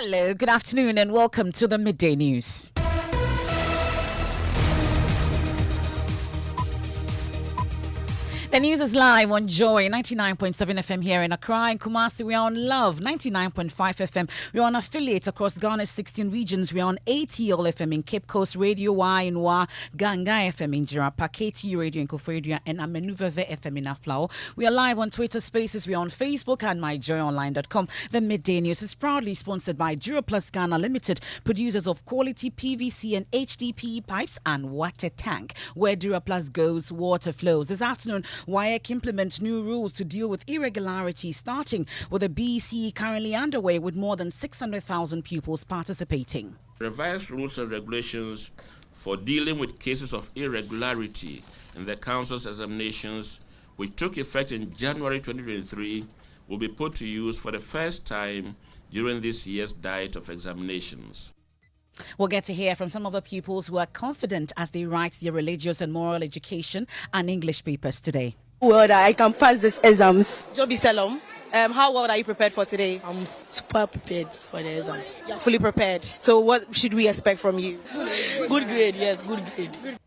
Hello, good afternoon, and welcome to the Midday News. The news is live on Joy 99.7 FM here in Accra and Kumasi. We are on Love 99.5 FM. We are on affiliates across Ghana's 16 regions. We are on ATL FM in Cape Coast, Radio Y in Wa, Ganga FM in Jirapa, KT Radio in Koforidua, and Amenuveve FM in Aflao. We are live on Twitter Spaces. We are on Facebook and myjoyonline.com. The Midday News is proudly sponsored by Duroplus Ghana Limited, producers of quality PVC and HDPE pipes and water tank. Where Duroplus goes, water flows. This afternoon, WAEC implement new rules to deal with irregularities, starting with a BEC currently underway with more than 600,000 pupils participating. Revised rules and regulations for dealing with cases of irregularity in the Council's examinations, which took effect in January 2023, will be put to use for the first time during this year's diet of examinations. We'll get to hear from some of the pupils who are confident as they write their religious and moral education and English papers today. Well, I can pass these exams. Joby Salom, how well are you prepared for today? I'm super prepared for the exams. You're fully prepared. So what should we expect from you? Good grade, yes, good grade.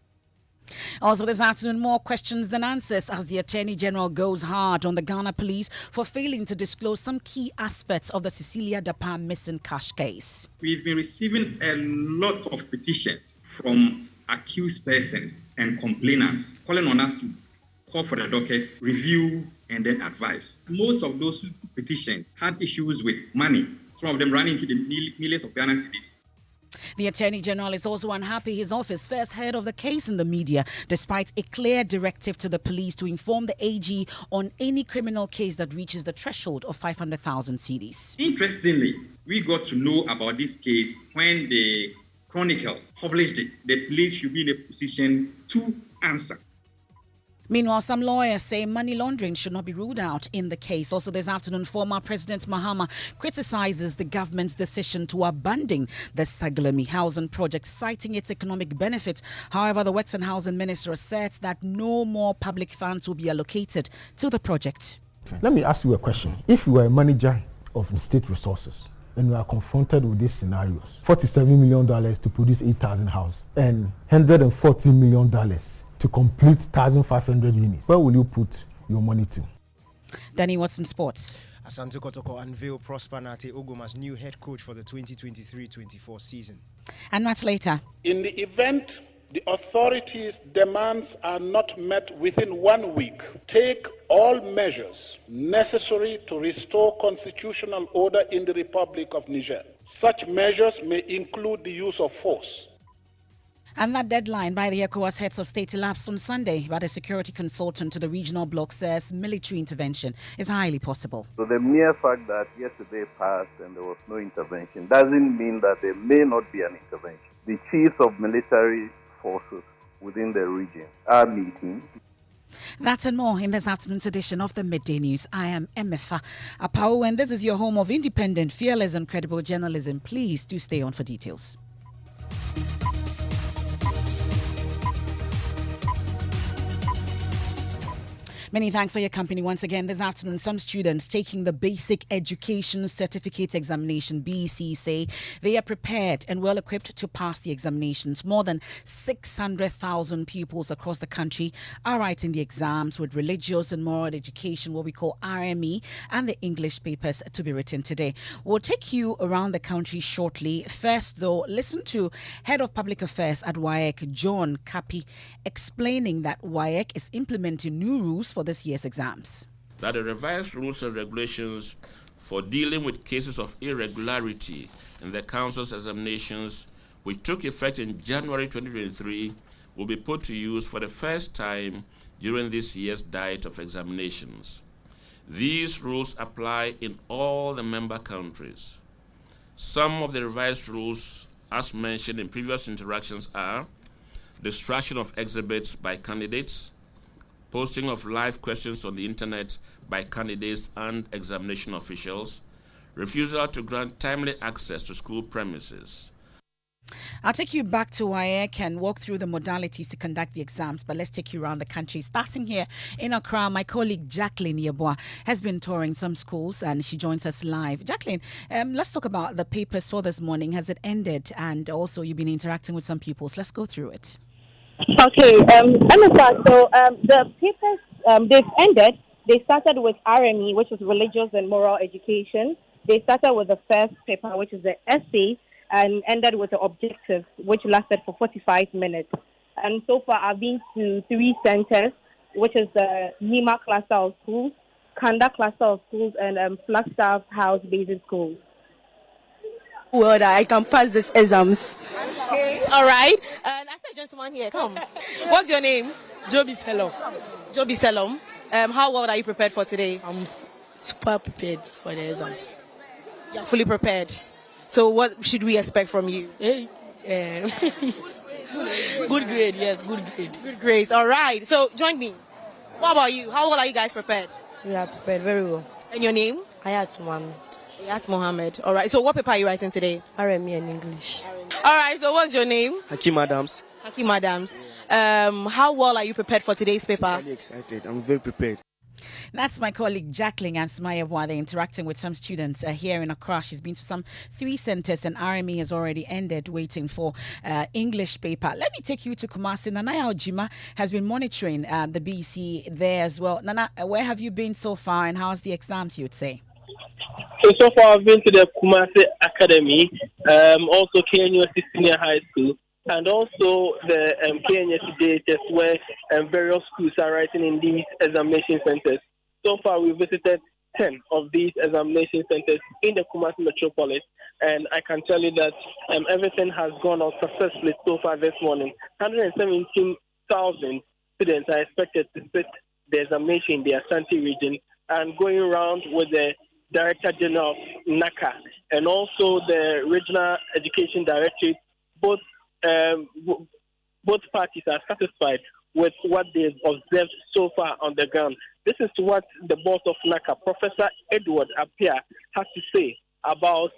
Also this afternoon, more questions than answers as the Attorney General goes hard on the Ghana Police for failing to disclose some key aspects of the Cecilia Dapa missing cash case. We've been receiving a lot of petitions from accused persons and complainants calling on us to call for the docket, review, and then advise. Most of those petitions had issues with money. Some of them ran into the millions of Ghana cedis. The Attorney General is also unhappy his office first heard of the case in the media, despite a clear directive to the police to inform the AG on any criminal case that reaches the threshold of 500,000 cedis. Interestingly, we got to know about this case when the Chronicle published it. The police should be in a position to answer. Meanwhile, some lawyers say money laundering should not be ruled out in the case. Also this afternoon, former President Mahama criticizes the government's decision to abandon the Saglemi housing project, citing its economic benefits. However, the Works and Housing Minister asserts that no more public funds will be allocated to the project. Let me ask you a question. If you are a manager of the state resources and you are confronted with these scenarios, $47 million to produce 8,000 houses and $140 million to complete 1,500 units, where will you put your money to? Danny Watson Sports. Asante Kotoko unveil Prosper Nate Ogoma's new head coach for the 2023-24 season. And much later. In the event the authorities' demands are not met within 1 week, take all measures necessary to restore constitutional order in the Republic of Niger. Such measures may include the use of force. And that deadline by the ECOWAS heads of state elapsed on Sunday, but a security consultant to the regional bloc says military intervention is highly possible. So the mere fact that yesterday passed and there was no intervention doesn't mean that there may not be an intervention. The chiefs of military forces within the region are meeting. That and more in this afternoon's edition of the Midday News. I am Emefa Apau, and this is your home of independent, fearless and credible journalism. Please do stay on for details. Many thanks for your company once again. This afternoon, some students taking the Basic Education Certificate Examination, BEC, say they are prepared and well equipped to pass the examinations. More than 600,000 pupils across the country are writing the exams with religious and moral education, what we call RME, and the English papers to be written today. We'll take you around the country shortly. First, though, listen to Head of Public Affairs at WAEC, John Kapi, explaining that WAEC is implementing new rules for this year's exams. That the revised rules and regulations for dealing with cases of irregularity in the Council's examinations, which took effect in January 2023, will be put to use for the first time during this year's diet of examinations. These rules apply in all the member countries. Some of the revised rules, as mentioned in previous interactions, are destruction of exhibits by candidates, posting of live questions on the internet by candidates and examination officials, refusal to grant timely access to school premises, I'll take you back to WAEC and walk through the modalities to conduct the exams, but let's take you around the country. Starting here in Accra, my colleague Jacqueline Yeboah has been touring some schools and she joins us live. Jacqueline, let's talk about the papers for this morning. Has it ended? And also, you've been interacting with some pupils. Let's go through it. Okay, the papers, they've ended. They started with RME, which is Religious and Moral Education. They started with the first paper, which is the essay, and ended with the objective, which lasted for 45 minutes. And so far, I've been to 3 centers, which is the Nima cluster of schools, Kanda cluster of schools, and Flagstaff House Basic Schools. Well, I can pass these exams. Okay. All right. And I said, gentleman here, come. What's your name? Joby Selom. Joby Selom. How well are you prepared for today? I'm super prepared for the exams. You're fully prepared. So what should we expect from you? Hey, good grade, yes, good grade. Good grades. All right. So join me. What about you? How well are you guys prepared? We are prepared very well. And your name? Ayat Mohammed. Yes, Mohammed. All right. So what paper are you writing today? RME and English. All right. So what's your name? Hakim Adams. Hakim Adams. How well are you prepared for today's paper? I'm really excited. I'm very prepared. That's my colleague Jacqueline and Smaya while they're interacting with some students here in Accra. She's been to some 3 centers and RME has already ended waiting for English paper. Let me take you to Kumasi. Nanaya Ojima has been monitoring the BC there as well. Nana, where have you been so far and how's the exams, you would say? So far I've been to the Kumasi Academy, also KNU Senior High School, and also the KNU DHS where various schools are writing in these examination centers. So far, we visited 10 of these examination centers in the Kumasi metropolis, and I can tell you that everything has gone on successfully so far this morning. 117,000 students are expected to sit the examination in the Ashanti region, and going around with the Director General of NACA and also the Regional Education Directorate. Both parties are satisfied with what they've observed so far on the ground. This is what the boss of NACA, Professor Edward Appiah, has to say about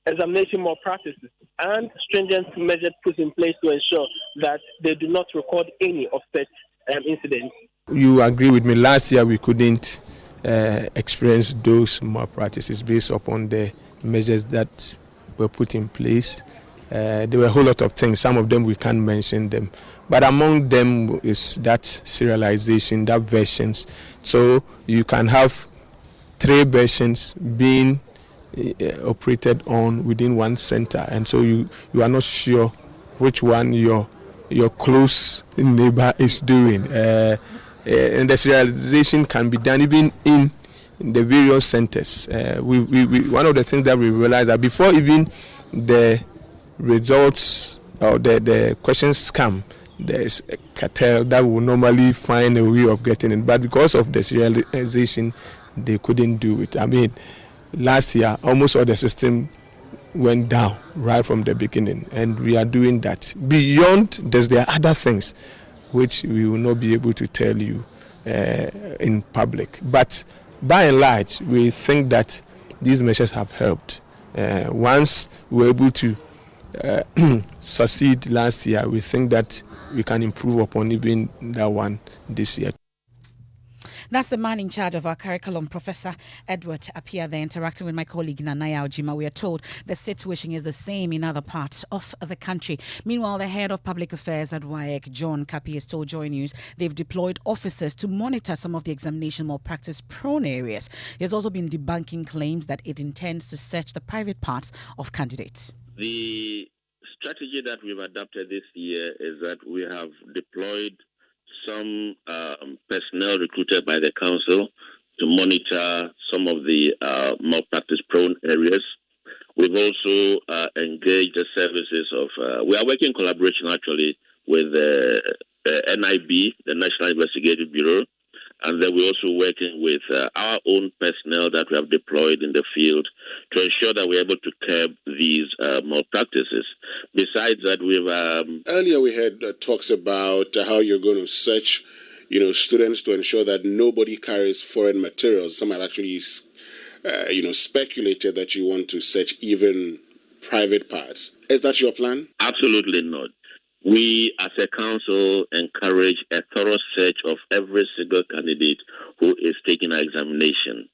examination malpractices and stringent measures put in place to ensure that they do not record any of such incidents. You agree with me, last year we couldn't experience those malpractices based upon the measures that were put in place. There were a whole lot of things, some of them we can't mention them. But among them is that serialization, that versions. So you can have 3 versions being operated on within one center. And so you are not sure which one your close neighbor is doing. And the serialization can be done even in the various centers. One of the things that we realized that before even the results or the questions come, there's a cartel that will normally find a way of getting it. But because of the serialization, they couldn't do it. I mean, last year, almost all the system went down right from the beginning. And we are doing that. Beyond this, there are other things which we will not be able to tell you in public. But by and large, we think that these measures have helped. Once we're able to succeed last year, we think that we can improve upon even that one this year. That's the man in charge of our curriculum, Professor Edward Appiah, there interacting with my colleague Nanaya Ojima. We are told the situation is the same in other parts of the country. Meanwhile, the head of public affairs at WAEC, John Kapi, has told Joy News they've deployed officers to monitor some of the examination malpractice prone areas. He has also been debunking claims that it intends to search the private parts of candidates. The strategy that we've adopted this year is that we have deployed some personnel recruited by the council to monitor some of the malpractice-prone areas. We've also engaged the services of, we are working in collaboration actually with the NIB, the National Investigative Bureau, and then we're also working with our own personnel that we have deployed in the field to ensure that we're able to curb these malpractices. Besides that, we've... Earlier we had talks about how you're going to search, students to ensure that nobody carries foreign materials. Some have actually, speculated that you want to search even private parts. Is that your plan? Absolutely not. We, as a council, encourage a thorough search of every single candidate who is taking our examination.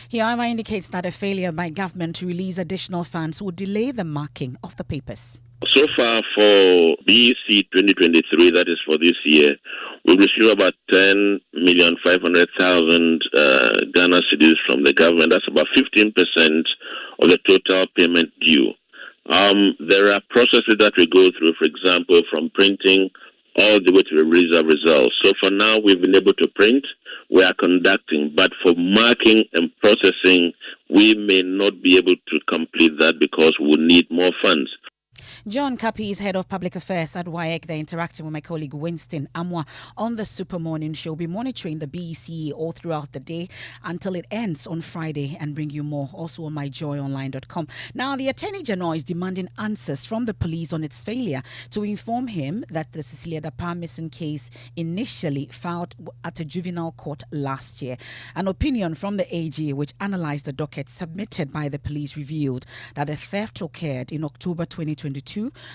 He, however, indicates that a failure by government to release additional funds would delay the marking of the papers. So far for BEC 2023, that is for this year, we received about 10,500,000 Ghana cedis from the government. That's about 15% of the total payment due. There are processes that we go through, for example, from printing all the way to the result results. So for now, we've been able to print. We are conducting, but for marking and processing, we may not be able to complete that because we will need more funds. John Kapi is head of public affairs at WAEC. They're interacting with my colleague Winston Amwa on the Super Morning Show. We'll be monitoring the BEC all throughout the day until it ends on Friday and bring you more also on myjoyonline.com. Now, the Attorney General is demanding answers from the police on its failure to inform him that the Cecilia Dapa missing case initially filed at a juvenile court last year. An opinion from the AG, which analysed the docket submitted by the police, revealed that the theft occurred in October 2022.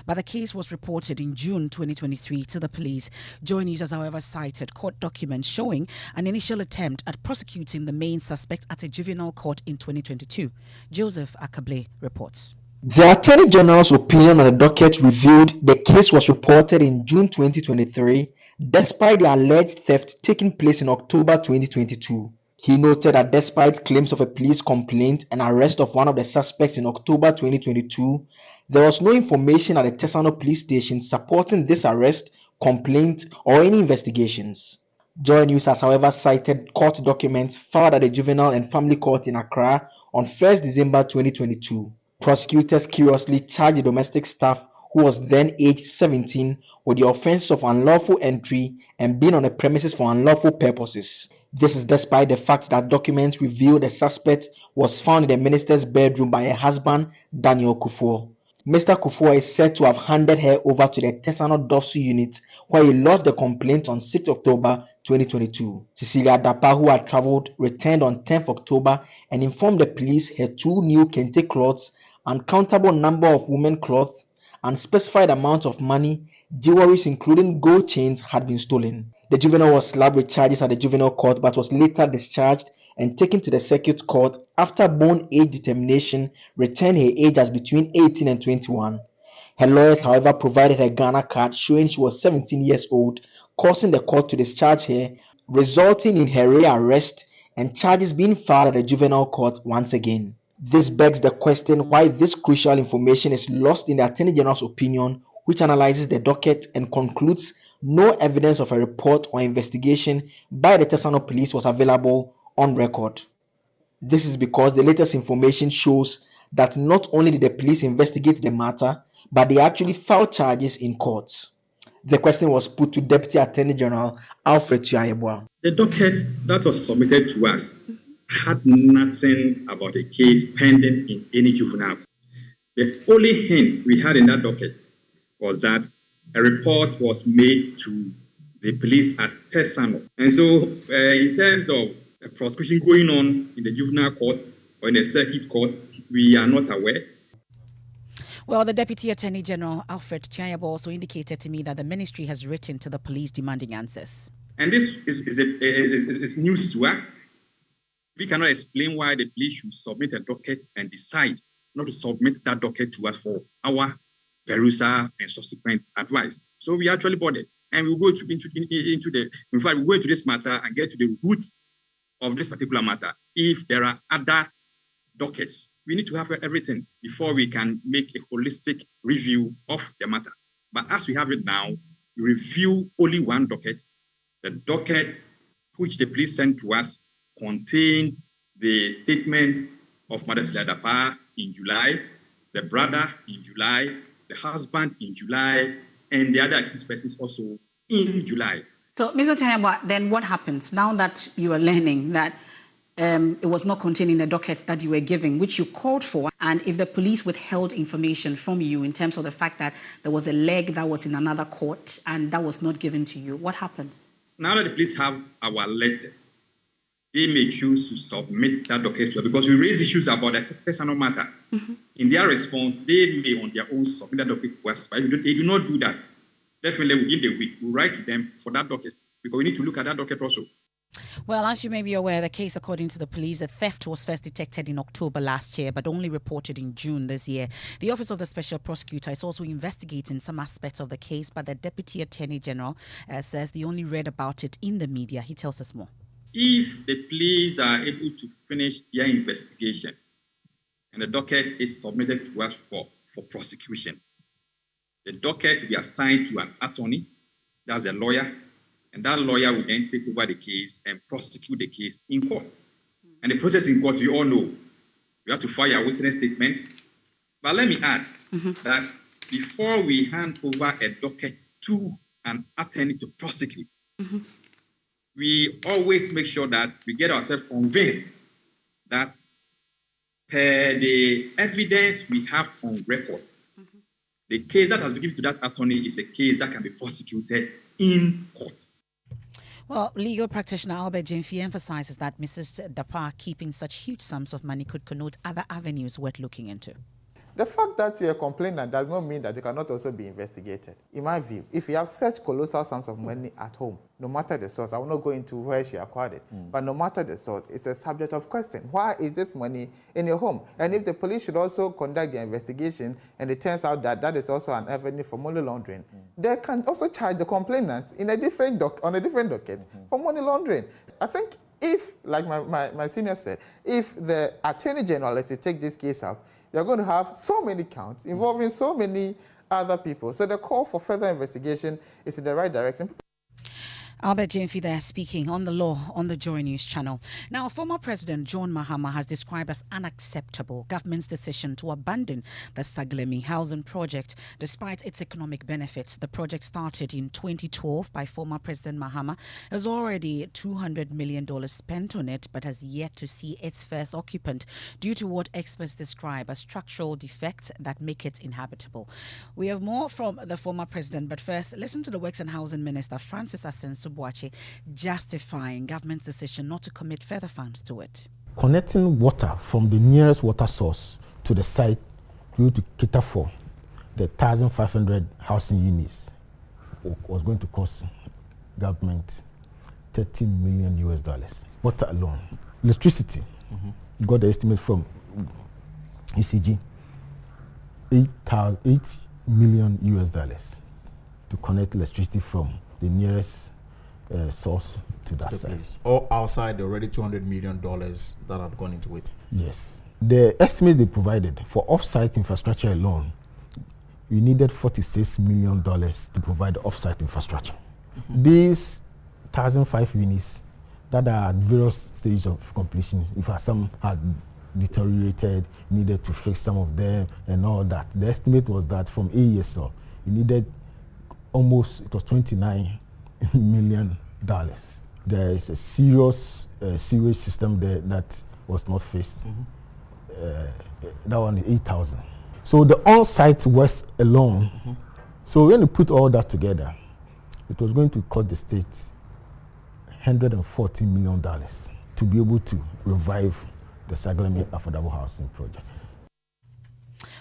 But the case was reported in June 2023 to the police. Joy News has, however, cited court documents showing an initial attempt at prosecuting the main suspect at a juvenile court in 2022. Joseph Akable reports. The Attorney General's opinion on the docket revealed the case was reported in June 2023, despite the alleged theft taking place in October 2022. He noted that despite claims of a police complaint and arrest of one of the suspects in October 2022, there was no information at the Tesano police station supporting this arrest, complaint, or any investigations. Joy News has, however, cited court documents filed at the Juvenile and Family Court in Accra on 1st December 2022. Prosecutors curiously charged the domestic staff, who was then aged 17, with the offense of unlawful entry and being on the premises for unlawful purposes. This is despite the fact that documents reveal the suspect was found in the minister's bedroom by her husband, Daniel Kufuor. Mr. Kufuor is said to have handed her over to the Tesano Dofsu unit, where he lodged the complaint on 6 October 2022. Cecilia Dapa, who had travelled, returned on 10th October and informed the police her 2 new kente cloths, uncountable number of women cloths, and specified amount of money, jewelries including gold chains, had been stolen. The juvenile was slapped with charges at the juvenile court but was later discharged and taken to the circuit court after bone age determination returned her age as between 18 and 21. Her lawyers, however, provided her Ghana card showing she was 17 years old, causing the court to discharge her, resulting in her rearrest and charges being filed at the juvenile court once again. This begs the question why this crucial information is lost in the Attorney General's opinion, which analyzes the docket and concludes no evidence of a report or investigation by the Tesano police was available on record. This is because the latest information shows that not only did the police investigate the matter, but they actually filed charges in court. The question was put to Deputy Attorney General Alfred Tuayeboa. The docket that was submitted to us had nothing about a case pending in any juvenile. The only hint we had in that docket was that a report was made to the police at Tesano. And so in terms of a prosecution going on in the juvenile court or in the circuit court, we are not aware. Well, the Deputy Attorney General, Alfred Tuayeboa, also indicated to me that the ministry has written to the police demanding answers. And this is news to us. We cannot explain why the police should submit a docket and decide not to submit that docket to us for our perusal and subsequent advice. So we are actually bothered. And we'll go into this matter and get to the root of this particular matter. If there are other dockets, we need to have everything before we can make a holistic review of the matter. But as we have it now, we review only one docket. The docket which the police sent to us contained the statement of Madam Cecilia Dapa in July, the brother in July, the husband in July, and the other accused persons also in July. So, Mr. Tuayeboa, then what happens now that you are learning that it was not contained in the docket that you were giving, which you called for, and if the police withheld information from you in terms of the fact that there was a leg that was in another court and that was not given to you, what happens? Now that the police have our letter, they may choose to submit that docket to us because we raise issues about the testimonial matter. In their response, they may on their own submit that docket to us. But if they do not do that, definitely within the week, we'll write to them for that docket because we need to look at that docket also. Well, as you may be aware, the case, according to the police, the theft was first detected in October last year, but only reported in June this year. The Office of the Special Prosecutor is also investigating some aspects of the case, but the Deputy Attorney General says they only read about it in the media. He tells us more. If the police are able to finish their investigations and the docket is submitted to us for prosecution, the docket will be assigned to an attorney, that's a lawyer, and that lawyer will then take over the case and prosecute the case in court. And the process in court, we all know, we have to file witness statements. But let me add that before we hand over a docket to an attorney to prosecute, we always make sure that we get ourselves convinced that per the evidence we have on record, the case that has been given to that attorney is a case that can be prosecuted in court. Well, legal practitioner Albert Jemfi emphasizes that Mrs. Dapa keeping such huge sums of money could connote other avenues worth looking into. The fact that you're a complainant does not mean that you cannot also be investigated. In my view, if you have such colossal sums of money at home, no matter the source, I will not go into where she acquired it, but no matter the source, it's a subject of question. Why is this money in your home? And if the police should also conduct the investigation and it turns out that that is also an avenue for money laundering, they can also charge the complainants in a different on a different docket for money laundering. I think if, like my senior said, if the Attorney General is to take this case up, you're going to have so many counts involving so many other people. So the call for further investigation is in the right direction. Albert Jemfi there speaking on the law on the Joy News channel. Now, former President John Mahama has described as unacceptable government's decision to abandon the Saglemi housing project despite its economic benefits. The project started in 2012 by former President Mahama. There's already $200 million spent on it, but has yet to see its first occupant due to what experts describe as structural defects that make it inhabitable. We have more from the former president, but first, listen to the Works and Housing Minister Francis Asensu justifying government's decision not to commit further funds to it. Connecting water from the nearest water source to the site due to cater for the 1,500 housing units was going to cost government $30 million. Water alone. Electricity, got the estimate from ECG, $8 million to connect electricity from the nearest source to that site. Or outside the already $200 million that had gone into it. Yes. The estimates they provided for off-site infrastructure alone, we needed $46 million to provide off-site infrastructure. These 1,005 units that are at various stages of completion, in fact some had deteriorated, needed to fix some of them and all that. The estimate was that from AESL, you needed almost, it was $29 million. There is a serious sewage system there that was not fixed. That one is 8,000. So the on-site works alone. So when you put all that together, it was going to cost the state $140 million to be able to revive the Saglemi Affordable Housing Project.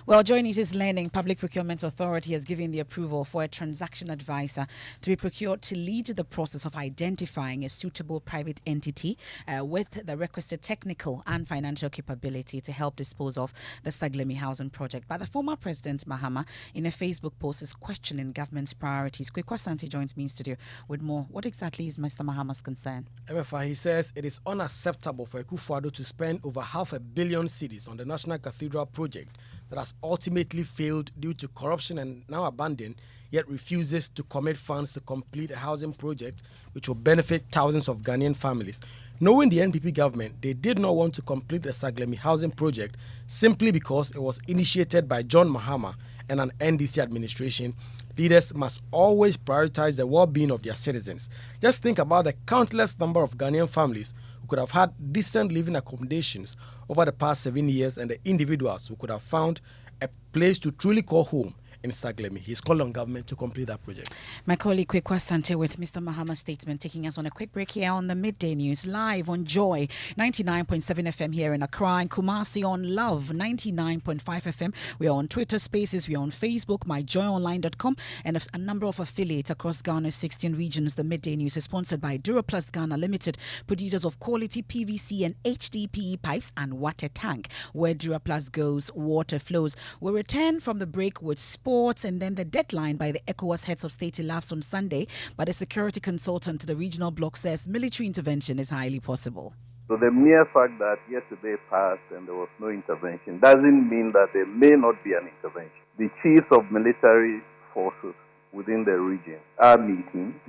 Well, Joy News' Learning Public Procurement Authority has given the approval for a transaction advisor to be procured to lead the process of identifying a suitable private entity with the requisite technical and financial capability to help dispose of the Saglemi housing project. But the former President Mahama, in a Facebook post, is questioning government's priorities. Kwekwa Santi joins me in studio with more. What exactly is Mr. Mahama's concern? MFI, he says it is unacceptable for Akufo-Addo to spend over $500 million cedis on the National Cathedral project that has ultimately failed due to corruption and now abandoned, yet refuses to commit funds to complete a housing project which will benefit thousands of Ghanaian families. Knowing the NPP government, they did not want to complete the Saglemi housing project simply because it was initiated by John Mahama and an NDC administration. Leaders must always prioritize the well-being of their citizens. Just think about the countless number of Ghanaian families who could have had decent living accommodations over the past 7 years and the individuals who could have found a place to truly call home in Saglemi. He's called on government to complete that project. My colleague Kwekwa Sante with Mr. Mahama's statement, taking us on a quick break here on the Midday News, live on Joy 99.7 FM here in Accra, and Kumasi on Love 99.5 FM. We are on Twitter Spaces, we are on Facebook, myjoyonline.com, and a number of affiliates across Ghana's 16 regions. The Midday News is sponsored by Duraplus Ghana Limited, producers of quality PVC and HDPE pipes and water tank. Where Duraplus goes, water flows. We'll return from the break with sports and then the deadline by the ECOWAS heads of state elapsed on Sunday, but a security consultant to the regional bloc says military intervention is highly possible. So the mere fact that yesterday passed and there was no intervention doesn't mean that there may not be an intervention. The chiefs of military forces within the region are meeting.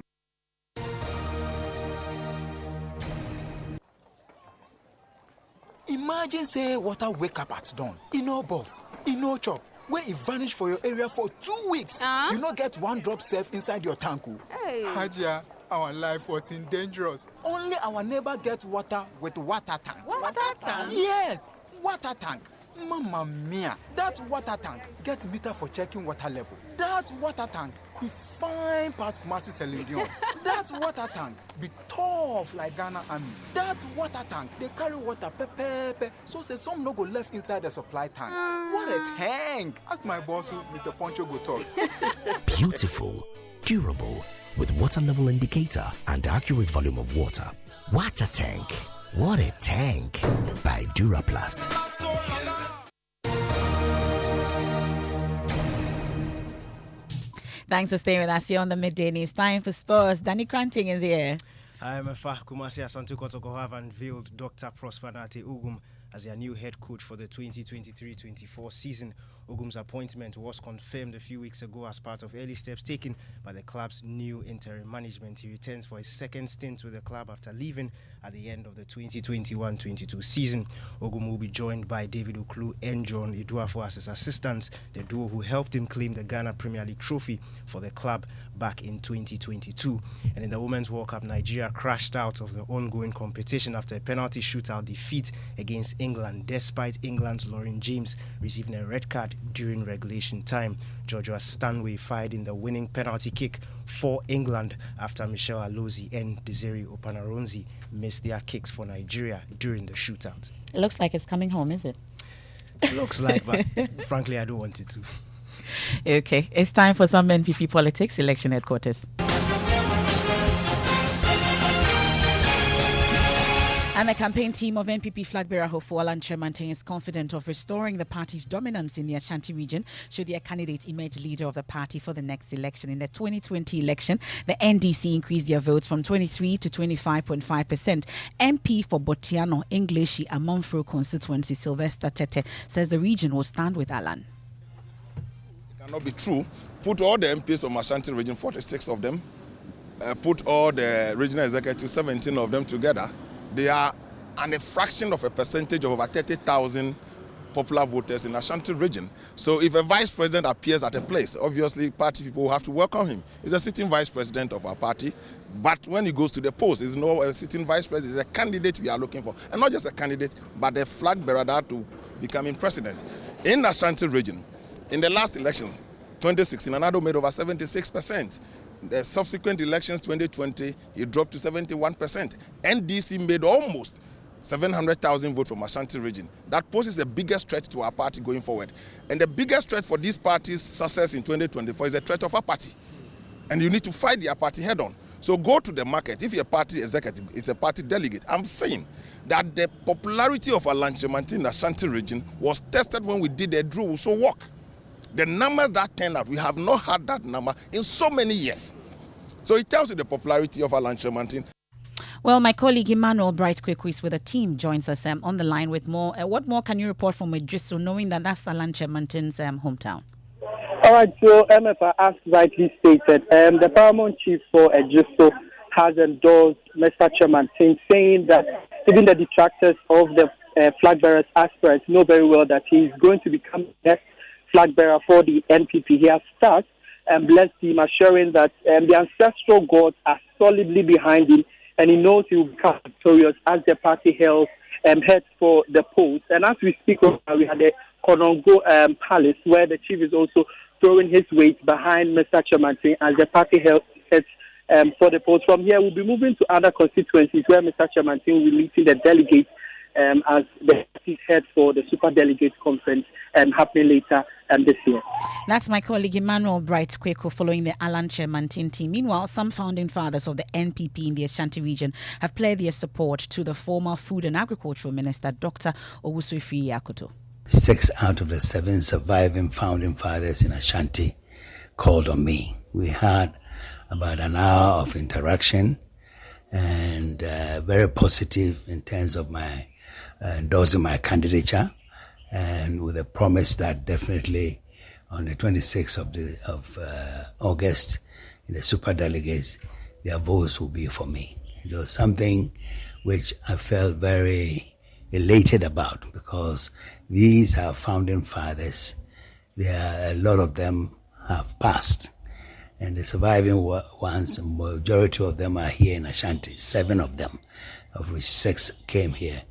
Imagine say water wake up at dawn. Buff, chop. Where it vanish for your area for 2 weeks. You not get one drop safe inside your tank. Hey. Haja, our life was in dangerous. Only our neighbor get water with water tank. Water tank? Yes, water tank. Mamma mia, that water tank get meter for checking water level. That water tank be fine past Kumasi Selenium. That water tank be tough like Ghana Army. That water tank, they carry water pepe, so say some no go left inside the supply tank. What a tank! As my boss, Mr. Poncho, go talk. Beautiful, durable, with water level indicator and accurate volume of water. Water tank. What a tank! By Duraplast. Thanks for staying with us here on the Midday News. Time for sports. Danny Cranting is here. IMF Kumasi Asante Kotoko have unveiled Dr. Prosper Nate Ugum as their new head coach for the 2023-24 season. Ugum's appointment was confirmed a few weeks ago as part of early steps taken by the club's new interim management. He returns for his second stint with the club after leaving at the end of the 2021-22 season. Ugum will be joined by David Oklu and John Eduafo as his assistants, the duo who helped him claim the Ghana Premier League trophy for the club back in 2022. And in the Women's World Cup, Nigeria crashed out of the ongoing competition after a penalty shootout defeat against England, despite England's Lauren James receiving a red card during regulation time. Joshua Stanway fired in the winning penalty kick for England after Michelle Alozie and Desiree Opanaronzi missed their kicks for Nigeria during the shootout. It looks like it's coming home, is it? It looks like, but frankly, I don't want it to. Okay, it's time for some NPP politics, election headquarters. And the campaign team of NPP flag bearer Hofo Alan Chemantin is confident of restoring the party's dominance in the Ashanti region should their candidate emerge leader of the party for the next election. In the 2020 election, the NDC increased their votes from 23 to 25.5%. MP for Botiano, Englishi, Amonfro constituency, Sylvester Tete, says the region will stand with Alan. It cannot be true. Put all the MPs from Ashanti region, 46 of them, put all the regional executives, 17 of them together. They are a fraction of a percentage of over 30,000 popular voters in Ashanti region. So if a vice president appears at a place, obviously party people will have to welcome him. He's a sitting vice president of our party, but when he goes to the polls, he's no a sitting vice president, he's a candidate we are looking for. And not just a candidate, but a flag bearer to becoming president. In Ashanti region, in the last elections, 2016, Anado made over 76%. The subsequent elections, 2020, it dropped to 71%. NDC made almost 700,000 votes from Ashanti region. That poses the biggest threat to our party going forward. And the biggest threat for this party's success in 2024 is the threat of our party. And you need to fight their party head on. So go to the market. If your party executive is a party delegate, I'm saying that the popularity of Alan Chemantin in the Ashanti region was tested when we did a Drew So walk. The numbers that turned out, we have not had that number in so many years. So it tells you the popularity of Alan Chemantin. Well, my colleague Emmanuel Bright Kwekwis with a team joins us on the line with more. What more can you report from Edriso, knowing that that's Alan Chemantin's hometown? All right, so MFA, as rightly stated, the paramount chief for Edriso has endorsed Mr. Chemantin, saying that even the detractors of the flag bearers aspirants know very well that he is going to become next flag bearer for the NPP. He has started and blessed him, assuring that the ancestral gods are solidly behind him, and he knows he will become victorious as the party heads for the polls. And as we speak, we had the Konongo Palace, where the chief is also throwing his weight behind Mr. Chamantin as the party heads for the polls. From here, we'll be moving to other constituencies where Mr. Chamantin will be leading the delegates as the party head for the Super Delegates Conference happening later this year. That's my colleague Emmanuel Bright Kweko following the Alan Chamantin team. Meanwhile, some founding fathers of the NPP in the Ashanti region have pledged their support to the former Food and Agricultural Minister, Dr. Owusu Akoto. 6 out of the 7 surviving founding fathers in Ashanti called on me. We had about an hour of interaction and very positive in terms of my endorsing my candidature, and with a promise that definitely on the 26th of August in the super delegates, their votes will be for me. It was something which I felt very elated about because these are founding fathers. A lot of them have passed, and the surviving ones, the majority of them are here in Ashanti, 7 of them, of which 6 came here.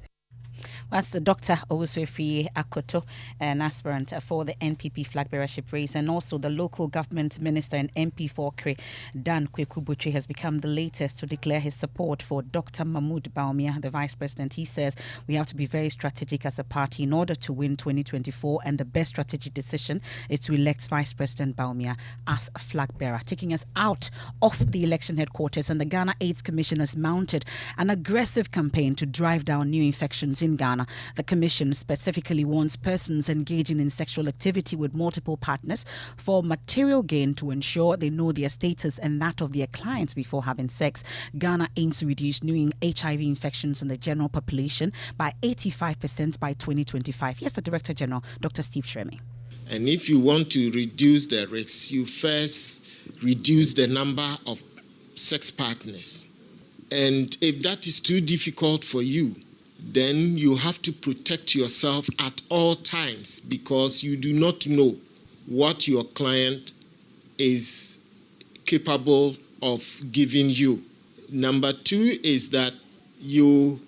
That's the Dr. Owusu Akoto, an aspirant for the NPP flag bearership race, and also the local government minister and MP for Accra, Dan Kwekubuchi, has become the latest to declare his support for Dr. Mahmoud Bawumia, the vice president. He says we have to be very strategic as a party in order to win 2024, and the best strategic decision is to elect Vice President Bawumia as a flag bearer. Taking us out of the election headquarters, and the Ghana AIDS Commission has mounted an aggressive campaign to drive down new infections in Ghana. The Commission specifically warns persons engaging in sexual activity with multiple partners for material gain to ensure they know their status and that of their clients before having sex. Ghana aims to reduce new HIV infections in the general population by 85% by 2025. Here's the Director General, Dr. Steve Shremi. And if you want to reduce the risks, you first reduce the number of sex partners. And if that is too difficult for you, then you have to protect yourself at all times because you do not know what your client is capable of giving you. Number 2 is that you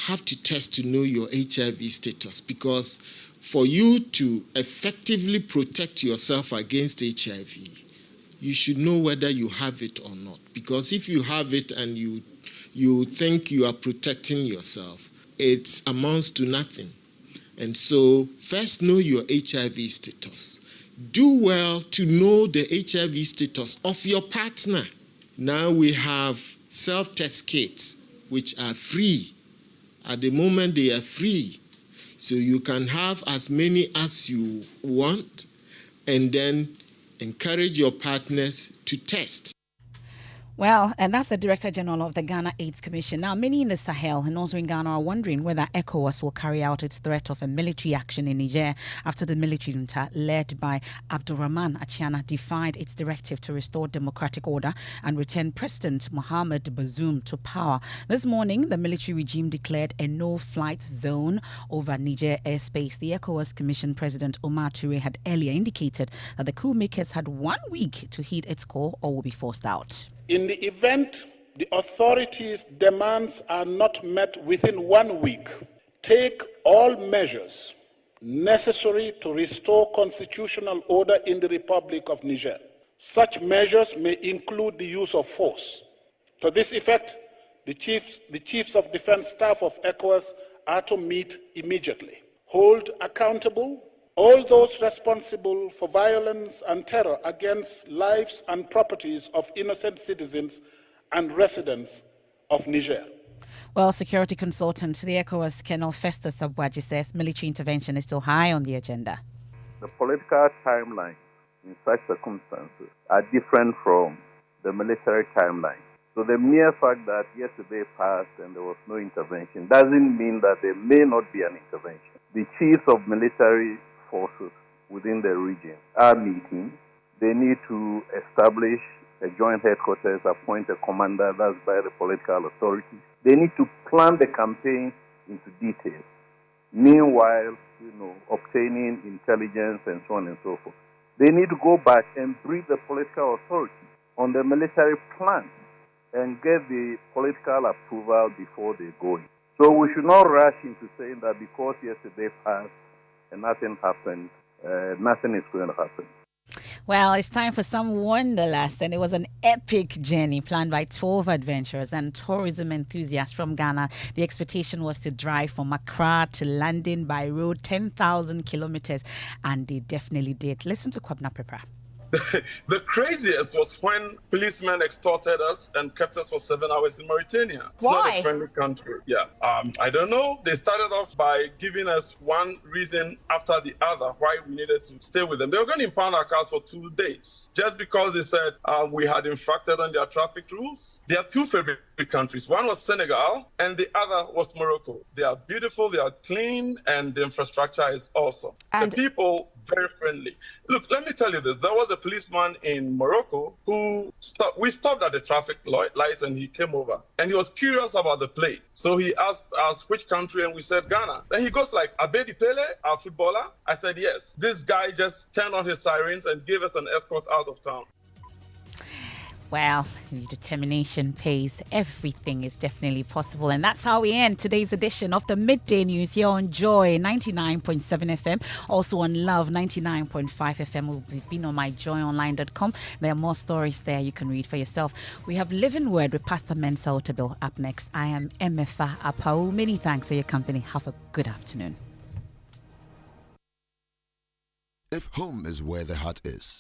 have to test to know your HIV status, because for you to effectively protect yourself against HIV, you should know whether you have it or not. Because if you have it and you think you are protecting yourself, it amounts to nothing. And so first know your HIV status. Do well to know the HIV status of your partner. Now we have self-test kits which are free. At the moment they are free. So you can have as many as you want and then encourage your partners to test. Well, and that's the Director General of the Ghana AIDS Commission. Now, many in the Sahel and also in Ghana are wondering whether ECOWAS will carry out its threat of a military action in Niger after the military junta led by Abdurrahman Achiana defied its directive to restore democratic order and return President Mohamed Bazoum to power. This morning, the military regime declared a no-flight zone over Niger airspace. The ECOWAS Commission President Omar Toure had earlier indicated that the coup makers had 1 week to heed its call or will be forced out. In the event the authorities' demands are not met within 1 week, take all measures necessary to restore constitutional order in the Republic of Niger. Such measures may include the use of force. To this effect, the chiefs of defense staff of ECOWAS are to meet immediately. Hold accountable all those responsible for violence and terror against lives and properties of innocent citizens and residents of Niger. Well, security consultant to the ECOWAS, Colonel Festus Abwaji, says military intervention is still high on the agenda. The political timeline in such circumstances are different from the military timeline. So the mere fact that yesterday passed and there was no intervention doesn't mean that there may not be an intervention. The chiefs of military forces within the region are meeting. They need to establish a joint headquarters, appoint a commander, that's by the political authorities. They need to plan the campaign into detail. Meanwhile, obtaining intelligence and so on and so forth. They need to go back and brief the political authorities on the military plan and get the political approval before they go in. So we should not rush into saying that because yesterday passed and nothing happened, nothing is going to happen. Well, it's time for some wanderlust, and it was an epic journey planned by 12 adventurers and tourism enthusiasts from Ghana. The expectation was to drive from Accra to London by road, 10,000 kilometers, and they definitely did. Listen to Kwabna Prepra. The craziest was when policemen extorted us and kept us for 7 hours in Mauritania. It's not a friendly country. Yeah. I don't know. They started off by giving us one reason after the other why we needed to stay with them. They were going to impound our cars for 2 days just because they said we had infracted on their traffic rules. There are two favorite countries. One was Senegal and the other was Morocco. They are beautiful, they are clean, and the infrastructure is awesome. And the people, very friendly. Look, let me tell you this. There was a policeman in Morocco who we stopped at the traffic lights and he came over and he was curious about the play. So he asked us which country and we said Ghana. Then he goes like, Abedi Pele, our footballer? I said, yes. This guy just turned on his sirens and gave us an escort out of town. Well, determination pays. Everything is definitely possible. And that's how we end today's edition of the Midday News here on Joy 99.7 FM. Also on Love 99.5 FM. We'll be on myjoyonline.com. There are more stories there you can read for yourself. We have Living Word with Pastor Mensa Otabil up next. I am Emefa Apau. Many thanks for your company. Have a good afternoon. If home is where the heart is,